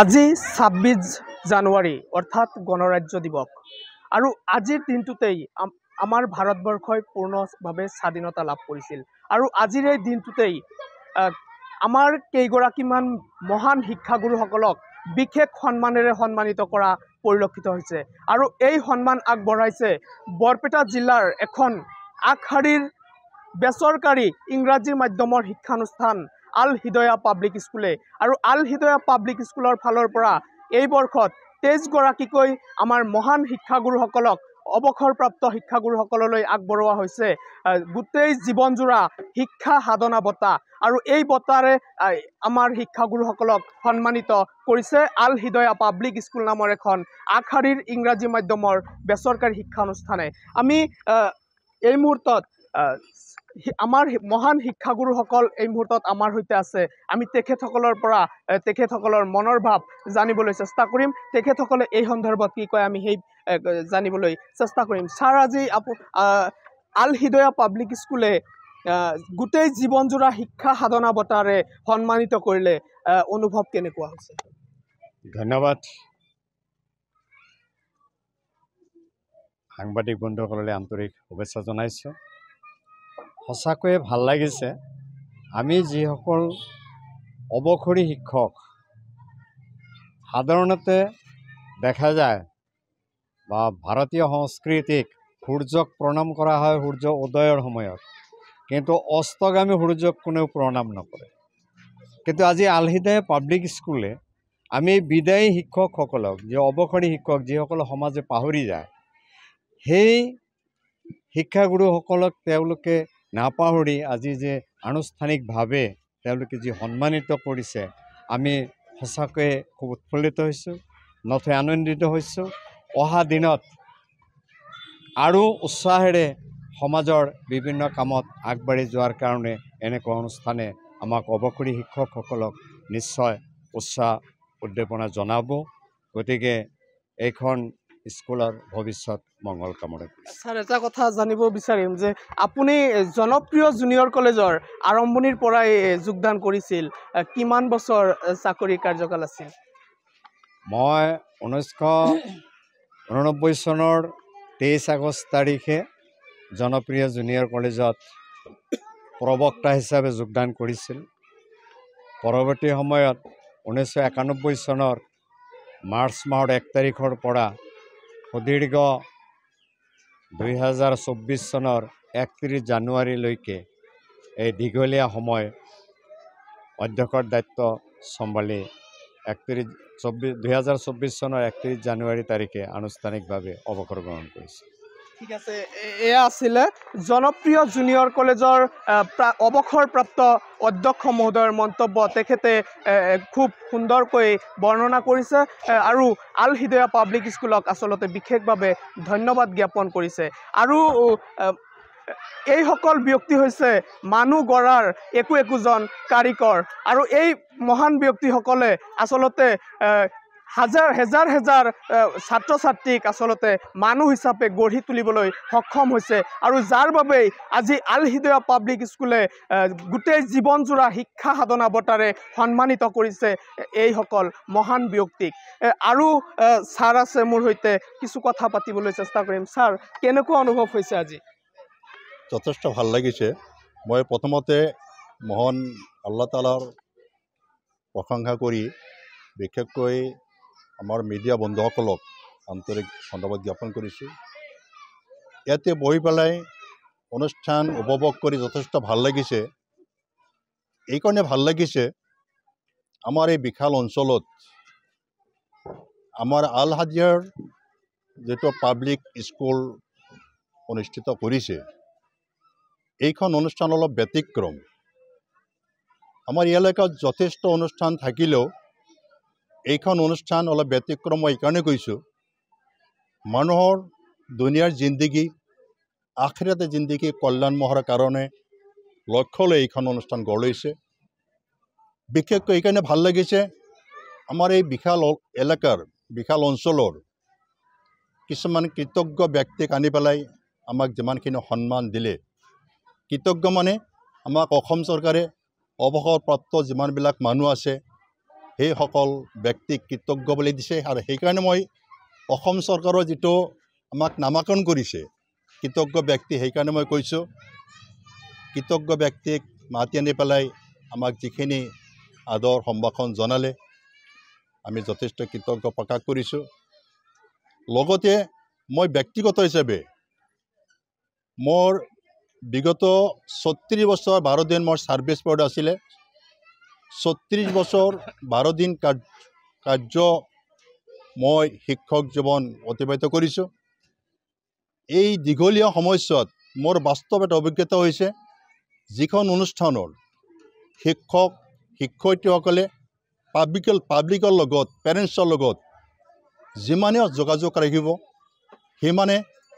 আজি ২৬ জানুৱাৰী অৰ্থাৎ গণৰাজ্য দিৱস আৰু আজিৰ দিনটোতেই আমাৰ ভাৰতবৰ্ষই পূৰ্ণভাৱে স্বাধীনতা লাভ কৰিছিল আৰু আজিৰ এই দিনটোতেই আমাৰ কেইগৰাকীমান মহান শিক্ষাগুৰুসকলক বিশেষ সন্মানেৰে সন্মানিত কৰা পৰিলক্ষিত হৈছে আৰু এই সন্মান আগবঢ়াইছে বৰপেটা জিলাৰ এখন আগশাৰীৰ বেচৰকাৰী ইংৰাজী মাধ্যমৰ শিক্ষানুষ্ঠান আল হিদয়া পাব্লিক স্কুলে আৰু আল হিদয়া পাব্লিক স্কুলৰ ফালৰ পৰা এই বৰ্ষত ২৩ গৰাকীকৈ আমাৰ মহান শিক্ষাগুৰুসকলক অৱসৰপ্ৰাপ্ত শিক্ষাগুৰুসকললৈ আগবঢ়োৱা হৈছে গোটেই জীৱনজোৰা শিক্ষা সাধনা বঁটা আৰু এই বঁটাৰে আমাৰ শিক্ষাগুৰুসকলক সন্মানিত কৰিছে আল হিদয়া পাব্লিক স্কুল নামৰ এখন আগশাৰীৰ ইংৰাজী মাধ্যমৰ বেচৰকাৰী শিক্ষানুষ্ঠানে। আমি এই মুহূৰ্তত আমাৰ মহান শিক্ষাগুৰুসকল এই মুহূৰ্তত আমাৰ সৈতে আছে। আমি তেখেতসকলৰ পৰা তেখেতসকলৰ মনৰ ভাৱ জানিবলৈ চেষ্টা কৰিম। তেখেতসকলে এই সন্দৰ্ভত কি কয় আমি সেই জানিবলৈ চেষ্টা কৰিম। ছাৰ, আজি আল হিদয়া পাব্লিক স্কুলে গোটেই জীৱনজোৰা শিক্ষা সাধনা বঁটাৰে সন্মানিত কৰিলে, অনুভৱ কেনেকুৱা হৈছে? ধন্যবাদ। সাংবাদিক বন্ধুসকললৈ আন্তৰিক শুভেচ্ছা জনাইছোঁ। সঁচাকৈয়ে ভাল লাগিছে। আমি যিসকল অৱসৰী শিক্ষক, সাধাৰণতে দেখা যায় বা ভাৰতীয় সংস্কৃতিক সূৰ্যক প্ৰণাম কৰা হয় সূৰ্য উদয়ৰ সময়ত, কিন্তু অস্তগামী সূৰ্যক কোনেও প্ৰণাম নকৰে। কিন্তু আজি আল হিদয়া পাব্লিক স্কুলে আমি বিদায়ী শিক্ষকসকলক, যি অৱসৰী শিক্ষক যিসকলে সমাজে পাহৰি যায়, সেই শিক্ষাগুৰুসকলক তেওঁলোকে নাপাহৰি আজি যে আনুষ্ঠানিকভাৱে তেওঁলোকে যি সন্মানিত কৰিছে, আমি সঁচাকৈয়ে খুব উৎফুল্লিত হৈছোঁ, নথৈ আনন্দিত হৈছোঁ। অহা দিনত আৰু উৎসাহেৰে সমাজৰ বিভিন্ন কামত আগবাঢ়ি যোৱাৰ কাৰণে এনেকুৱা অনুষ্ঠানে আমাক অৱসৰী শিক্ষকসকলক নিশ্চয় উৎসাহ উদ্দীপনা জনাব। গতিকে এইখন স্কুলৰ ভৱিষ্যত মংগল কামনা কৰিছোঁ। ছাৰ, এটা কথা জানিব বিচাৰিম যে আপুনি জনপ্ৰিয় জুনিয়ৰ কলেজৰ আৰম্ভণিৰ পৰাই যোগদান কৰিছিল। কিমান বছৰ চাকৰি কাৰ্যকাল আছিল? মই 1989 চনৰ 23 আগষ্ট তাৰিখে জনপ্ৰিয় জুনিয়ৰ কলেজত প্ৰবক্তা হিচাপে যোগদান কৰিছিল। পৰৱৰ্তী সময়ত 1991 চনৰ মাৰ্চ মাহৰ 1 তাৰিখৰ পৰা সুদীৰ্ঘ 2024 চনৰ 31 জানুৱাৰীলৈকে এই দীঘলীয়া সময় অধ্যক্ষৰ দায়িত্ব চম্ভালি 2024 চনৰ 31 জানুৱাৰী তাৰিখে আনুষ্ঠানিকভাৱে অৱসৰ গ্ৰহণ কৰিছে। ঠিক আছে, এয়া আছিলে জনপ্ৰিয় জুনিয়ৰ কলেজৰ অৱসৰপ্ৰাপ্ত অধ্যক্ষ মহোদয়ৰ মন্তব্য। তেখেতে খুব সুন্দৰকৈ বৰ্ণনা কৰিছে আৰু আল হিদয়া পাব্লিক স্কুলক আচলতে বিশেষভাৱে ধন্যবাদ জ্ঞাপন কৰিছে। আৰু এইসকল ব্যক্তি হৈছে মানুহ গঢ়াৰ একোজন কাৰিকৰ আৰু এই মহান ব্যক্তিসকলে আচলতে হাজাৰ হেজাৰ ছাত্ৰ ছাত্ৰীক আচলতে মানুহ হিচাপে গঢ়ি তুলিবলৈ সক্ষম হৈছে আৰু যাৰ বাবেই আজি আল হিদয়া পাব্লিক স্কুলে গোটেই জীৱনজোৰা শিক্ষা সাধনা বঁটাৰে সন্মানিত কৰিছে এইসকল মহান ব্যক্তিক। আৰু ছাৰ আছে মোৰ সৈতে, কিছু কথা পাতিবলৈ চেষ্টা কৰিম। ছাৰ, কেনেকুৱা অনুভৱ হৈছে আজি? যথেষ্ট ভাল লাগিছে। মই প্ৰথমতে মহান আল্লাহ তাআলাৰ প্ৰশংসা কৰি বিশেষকৈ আমাৰ মিডিয়া বন্ধুসকলক আন্তৰিক ধন্যবাদ জ্ঞাপন কৰিছোঁ। ইয়াতে বহি পেলাই অনুষ্ঠান উপভোগ কৰি যথেষ্ট ভাল লাগিছে। এইকাৰণে ভাল লাগিছে, আমাৰ এই বিশাল অঞ্চলত আমাৰ আল হাদিয়াৰ যিটো পাব্লিক স্কুল অনুষ্ঠিত কৰিছে, এইখন অনুষ্ঠান অলপ ব্যতিক্ৰম। আমাৰ এই এলেকাত যথেষ্ট অনুষ্ঠান থাকিলেও এইখন অনুষ্ঠান অলপ ব্যতিক্ৰম। মই এইকাৰণে কৈছোঁ, মানুহৰ দুনিয়াৰ জিন্দগী আখিৰাতে জিন্দগী কল্যাণমহৰ কাৰণে লক্ষ্য লৈ এইখন অনুষ্ঠান গঢ় লৈছে। বিশেষকৈ এইকাৰণে ভাল লাগিছে, আমাৰ এই বিশাল এলেকাৰ বিশাল অঞ্চলৰ কিছুমান কৃতজ্ঞ ব্যক্তিক আনি পেলাই আমাক যিমানখিনি সন্মান দিলে, কৃতজ্ঞ মানে আমাক অসম চৰকাৰে অৱসৰপ্ৰাপ্ত যিমানবিলাক মানুহ আছে সেইসকল ব্যক্তিক কৃতজ্ঞ বুলি দিছে আৰু সেইকাৰণে মই অসম চৰকাৰৰ যিটো আমাক নামাকৰণ কৰিছে কৃতজ্ঞ ব্যক্তি সেইকাৰণে মই কৈছোঁ কৃতজ্ঞ ব্যক্তিক মাতি আনি পেলাই আমাক যিখিনি আদৰ সম্ভাষণ জনালে আমি যথেষ্ট কৃতজ্ঞ প্ৰকাশ কৰিছোঁ লগতে মই ব্যক্তিগত হিচাপে মোৰ বিগত ৩৬ বছৰ ১২ দিন মোৰ ছাৰ্ভিচ পিৰিয়ড আছিলে ৩৬ বছৰ ১২ দিন কাৰ্য মই শিক্ষক জীৱন অতিবাহিত কৰিছোঁ এই দীঘলীয়া সময়ছোৱাত মোৰ বাস্তৱ এটা অভিজ্ঞতা হৈছে যিখন অনুষ্ঠানৰ শিক্ষক শিক্ষয়িত্ৰীসকলে পাব্লিকৰ লগত পেৰেণ্টছৰ লগত যিমানে যোগাযোগ ৰাখিব সিমানে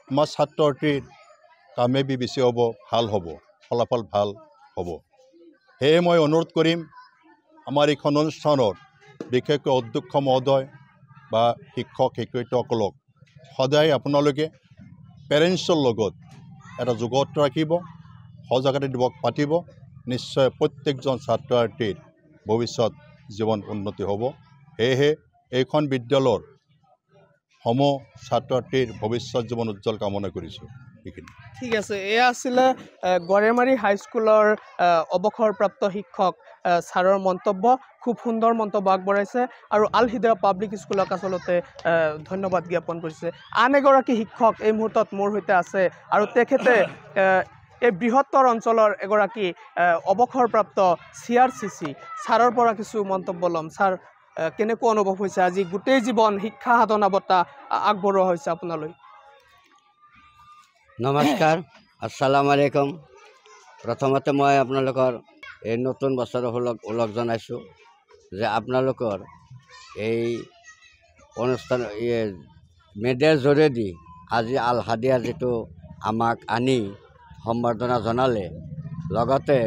আমাৰ ছাত্ৰ ছাত্ৰীৰ কামেবি বেছি হ'ব ভাল হ'ব ফলাফল ভাল হ'ব সেয়ে মই অনুৰোধ কৰিম আমাৰ এইখন অনুষ্ঠানৰ বিশেষকৈ অধ্যক্ষ মহোদয় বা শিক্ষক শিক্ষয়িত্ৰীসকলক সদায় আপোনালোকে পেৰেণ্টছৰ লগত এটা যোগাযোগ ৰাখিব সজাগতা দিৱস পাতিব নিশ্চয় প্ৰত্যেকজন ছাত্ৰ ছাত্ৰীৰ ভৱিষ্যত জীৱন উন্নতি হ'ব সেয়েহে এইখন বিদ্যালয়ৰ সমূহ ছাত্ৰ ছাত্ৰীৰ ভৱিষ্যত জীৱন উজ্জ্বল কামনা কৰিছোঁ এইখিনি ঠিক আছে এয়া আছিলে গড়েমাৰী হাইস্কুলৰ অৱসৰপ্ৰাপ্ত শিক্ষক ছাৰৰ মন্তব্য খুব সুন্দৰ মন্তব্য আগবঢ়াইছে আৰু আল হিদায়া পাব্লিক স্কুলক আচলতে ধন্যবাদ জ্ঞাপন কৰিছে আন এগৰাকী শিক্ষক এই মুহূৰ্তত মোৰ সৈতে আছে আৰু তেখেতে এই বৃহত্তৰ অঞ্চলৰ এগৰাকী অৱসৰপ্ৰাপ্ত CRCC ছাৰৰ পৰা কিছু মন্তব্য ল'ম ছাৰ কেনেকুৱা অনুভৱ হৈছে আজি গোটেই জীৱন শিক্ষা সাধনা বঁটা আগবঢ়োৱা হৈছে আপোনালৈ নমস্কাৰ আসসালামু আলাইকুম প্ৰথমতে মই আপোনালোকৰ এই নতুন বছৰৰ ওলগ জনাইছোঁ যে আপোনালোকৰ এই অনুষ্ঠান মিডিয়াৰ জৰিয়তে আজি আল হাদিয়া যিটো আমাক আনি সম্বৰ্ধনা জনালে লগতে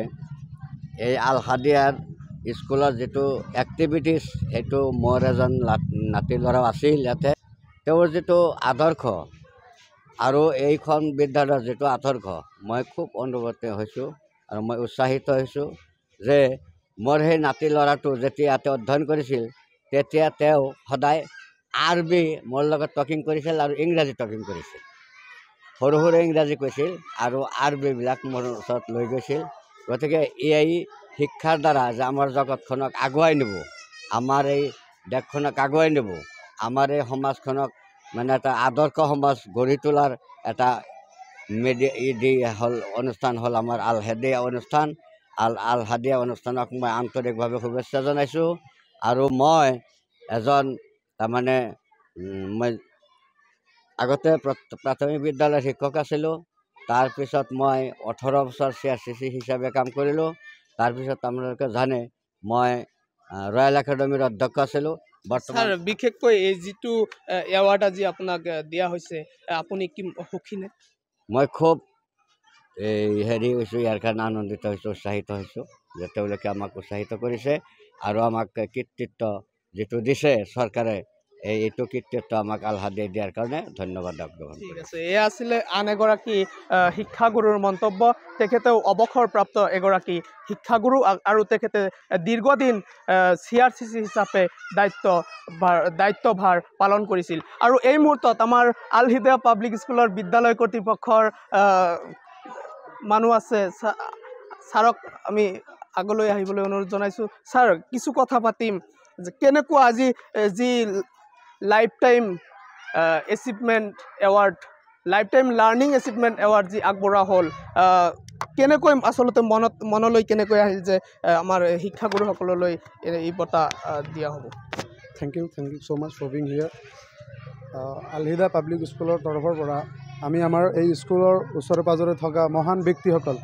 এই আল হাদিয়াৰ স্কুলৰ যিটো এক্টিভিটিছ সেইটো মোৰ এজন নাতি ল'ৰাও আছিল ইয়াতে তেওঁৰ যিটো আদৰ্শ আৰু এইখন বিদ্যালয়ৰ যিটো আদৰ্শ মই খুব অনুভূত হৈছোঁ আৰু মই উৎসাহিত হৈছোঁ যে মোৰ সেই নাতি ল'ৰাটো যেতিয়া ইয়াতে অধ্যয়ন কৰিছিল তেতিয়া তেওঁ সদায় আৰবী মোৰ লগত টকিং কৰিছিল আৰু ইংৰাজী টকিং কৰিছিল সৰু সৰু ইংৰাজী কৈছিল আৰু আৰবীবিলাক মোৰ ওচৰত লৈ গৈছিল গতিকে এই শিক্ষাৰ দ্বাৰা যে আমাৰ জগতখনক আগুৱাই নিব আমাৰ এই দেশখনক আগুৱাই নিব আমাৰ এই সমাজখনক মানে এটা আদৰ্শ সমাজ গঢ়ি তোলাৰ এটা হ'ল অনুষ্ঠান হ'ল আমাৰ আল হাদিয়া অনুষ্ঠান আল হাদিয়া অনুষ্ঠানক মই আন্তৰিকভাৱে শুভেচ্ছা জনাইছোঁ আৰু মই এজন তাৰমানে মই আগতে প্ৰাথমিক বিদ্যালয়ৰ শিক্ষক আছিলোঁ তাৰপিছত মই 18 বছৰ CRCC হিচাপে কাম কৰিলোঁ তাৰপিছত আপোনালোকে জানে মই ৰয়েল একাডেমীৰ অধ্যক্ষ আছিলোঁ বৰ্তমান বিশেষকৈ এই যিটো এৱাৰ্ড আজি আপোনাক দিয়া হৈছে আপুনি কি সুখীনে মই খুব হেৰি হৈছোঁ ইয়াৰ কাৰণে আনন্দিত হৈছোঁ উৎসাহিত হৈছোঁ যে তেওঁলোকে আমাক উৎসাহিত কৰিছে আৰু আমাক কৃতিত্ব যিটো দিছে চৰকাৰে এইটো কৃতিত্ব আমাক আল হাদিয়া দিয়াৰ কাৰণে ধন্যবাদ জ্ঞাপন ঠিক আছে এয়া আছিলে আন এগৰাকী শিক্ষাগুৰুৰ মন্তব্য তেখেতেও অৱসৰপ্ৰাপ্ত এগৰাকী শিক্ষাগুৰু আৰু তেখেতে দীৰ্ঘদিন CRCC হিচাপে দায়িত্বভাৰ পালন কৰিছিল আৰু এই মুহূৰ্তত আমাৰ আল হিদায়া পাব্লিক স্কুলৰ বিদ্যালয় কৰ্তৃপক্ষৰ মানুহ আছে ছাৰক আমি আগলৈ আহিবলৈ অনুৰোধ জনাইছোঁ ছাৰ কিছু কথা পাতিম যে কেনেকুৱা আজি যি life time achievement award life time learning achievement award যি আগবঢ়োৱা হ'ল কেনেকৈ আচলতে মনলৈ কেনেকৈ আহিল যে আমাৰ শিক্ষাগুৰুসকললৈ এই বঁটা দিয়া হ'ব thank you so' much for being here Al Hidaya public স্কুলৰ তৰফৰ পৰা আমি আমাৰ এই স্কুলৰ ওচৰে পাঁজৰে থকা মহান ব্যক্তিসকল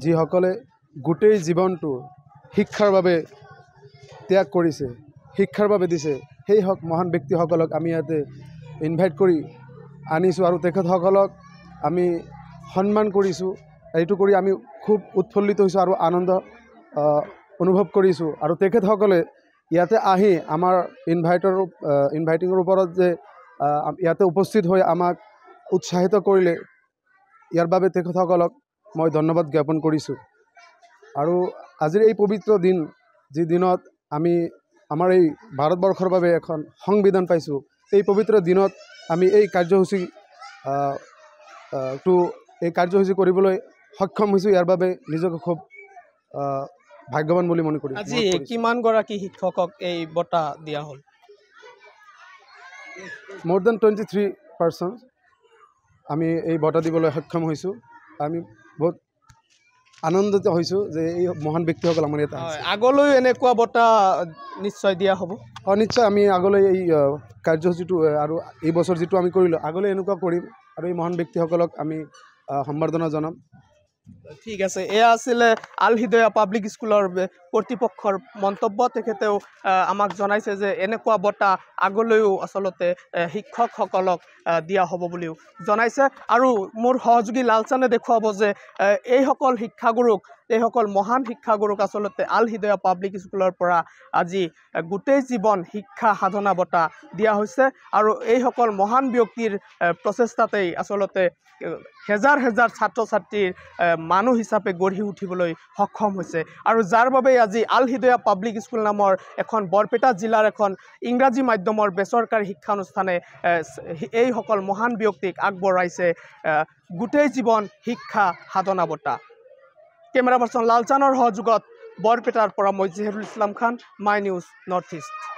যিসকলে গোটেই জীৱনটো শিক্ষাৰ বাবে ত্যাগ কৰিছে শিক্ষাৰ বাবে দিছে সেই মহান ব্যক্তিসকলক আমি ইয়াতে ইনভাইট কৰি আনিছোঁ আৰু তেখেতসকলক আমি সন্মান কৰিছোঁ এইটো কৰি আমি খুব উৎফুল্লিত হৈছোঁ আৰু আনন্দ অনুভৱ কৰিছোঁ আৰু তেখেতসকলে ইয়াতে আহি আমাৰ ইনভাইটিঙৰ ওপৰত যে ইয়াতে উপস্থিত হৈ আমাক উৎসাহিত কৰিলে ইয়াৰ বাবে তেখেতসকলক মই ধন্যবাদ জ্ঞাপন কৰিছোঁ আৰু আজিৰ এই পবিত্ৰ দিন যি দিনত আমি আমাৰ এই ভাৰতবৰ্ষৰ বাবে এখন সংবিধান পাইছোঁ এই পবিত্ৰ দিনত আমি এই কাৰ্যসূচী কৰিবলৈ সক্ষম হৈছোঁ ইয়াৰ বাবে নিজকে খুব ভাগ্যৱান বুলি মনে কৰিছোঁ আজি কিমানগৰাকী শিক্ষকক এই বঁটা দিয়া হ'ল more than 23 persons আমি এই বঁটা দিবলৈ সক্ষম হৈছোঁ আমি বহুত আনন্দিত হৈছোঁ যে এই মহান ব্যক্তিসকল আমাৰ ইয়াত আছে আগলৈ এনেকুৱা বঁটা নিশ্চয় দিয়া হ'ব নিশ্চয় আমি আগলৈ এই কাৰ্যসূচীটো আৰু এই বছৰ যিটো আমি কৰিলোঁ আগলৈ এনেকুৱা কৰিম আৰু এই মহান ব্যক্তিসকলক আমি সম্বৰ্ধনা জনাম ঠিক আছে এয়া আছিলে আল হিদয়া পাব্লিক স্কুলৰ কৰ্তৃপক্ষৰ মন্তব্য তেখেতেও আমাক জনাইছে যে এনেকুৱা বঁটা আগলৈও আচলতে শিক্ষকসকলক দিয়া হ'ব বুলিও জনাইছে আৰু মোৰ সহযোগী লালচানে দেখুৱাব যে এইসকল শিক্ষাগুৰুক এইসকল মহান শিক্ষাগুৰুক আচলতে আল হিদয়া পাব্লিক স্কুলৰ পৰা আজি গোটেই জীৱন শিক্ষা সাধনা বঁটা দিয়া হৈছে আৰু এইসকল মহান ব্যক্তিৰ প্ৰচেষ্টাতেই আচলতে হেজাৰ হেজাৰ ছাত্ৰ ছাত্ৰীৰ মানুহ হিচাপে গঢ়ি উঠিবলৈ সক্ষম হৈছে আৰু যাৰ বাবে আজি আল হিদয়া পাব্লিক স্কুল নামৰ এখন বৰপেটা জিলাৰ এখন ইংৰাজী মাধ্যমৰ বেচৰকাৰী শিক্ষানুষ্ঠানে এইসকল মহান ব্যক্তিক আগবঢ়াইছে গোটেই জীৱন শিক্ষা সাধনা বঁটা কেমেৰা পাৰ্চন লালচানৰ সহযোগত বৰপেটাৰ পৰা মই জহিৰুল ইছলাম খান মাই নিউজ নৰ্থ ইষ্ট